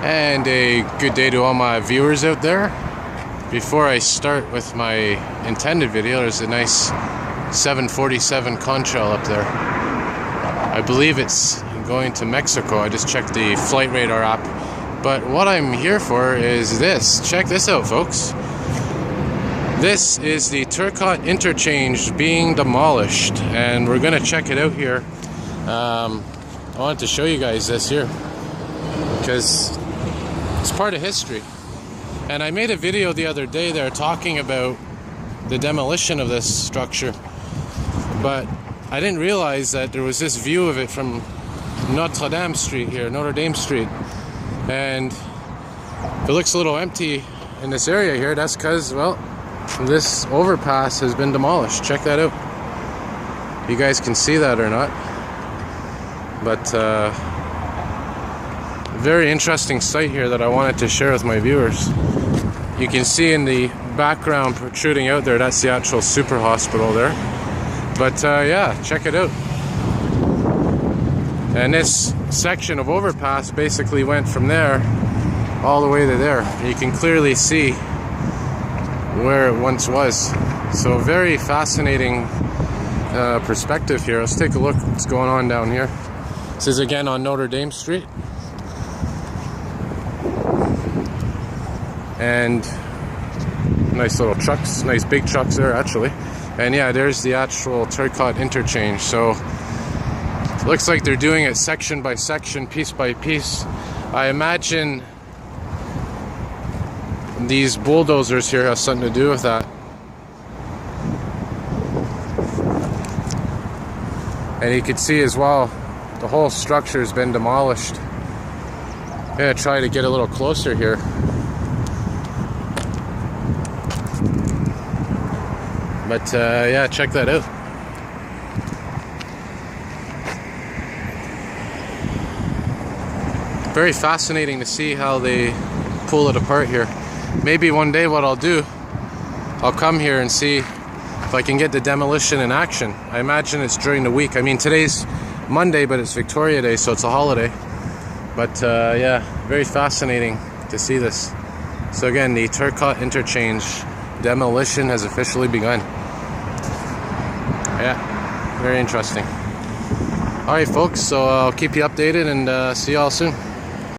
And a good day to all my viewers out there. Before I start with my intended video, there's a nice 747 Contrail up there. I believe it's going to Mexico. I just checked the flight radar app. But what I'm here for is this. Check this out, folks. This is the Turcot Interchange being demolished, and we're gonna check it out here. I wanted to show you guys this here because it's part of history. And I made a video the other day there talking about the demolition of this structure, but I didn't realize that there was this view of it from Notre Dame Street here, Notre Dame Street. And if it looks a little empty in this area here, that's because, well, this overpass has been demolished. Check that out. You guys can see that or not. But very interesting site here that I wanted to share with my viewers. You can see in the background protruding out there, that's the actual super hospital there. But yeah, check it out. And this section of overpass basically went from there all the way to there. You can clearly see where it once was. So very fascinating perspective here. Let's take a look at what's going on down here. This is again on Notre Dame Street. And nice little trucks, nice big trucks there actually. And yeah, there's the actual Turcot Interchange. So it looks like they're doing it section by section, piece by piece. I imagine these bulldozers here have something to do with that. And you can see as well, the whole structure has been demolished. I'm gonna try to get a little closer here. But yeah, check that out. Very fascinating to see how they pull it apart here. Maybe one day what I'll do, I'll come here and see if I can get the demolition in action. I imagine it's during the week. I mean, today's Monday, but it's Victoria Day, so it's a holiday. But yeah, very fascinating to see this. So again, the Turcot Interchange demolition has officially begun. Yeah, very interesting. Alright folks, so I'll keep you updated and see y'all soon.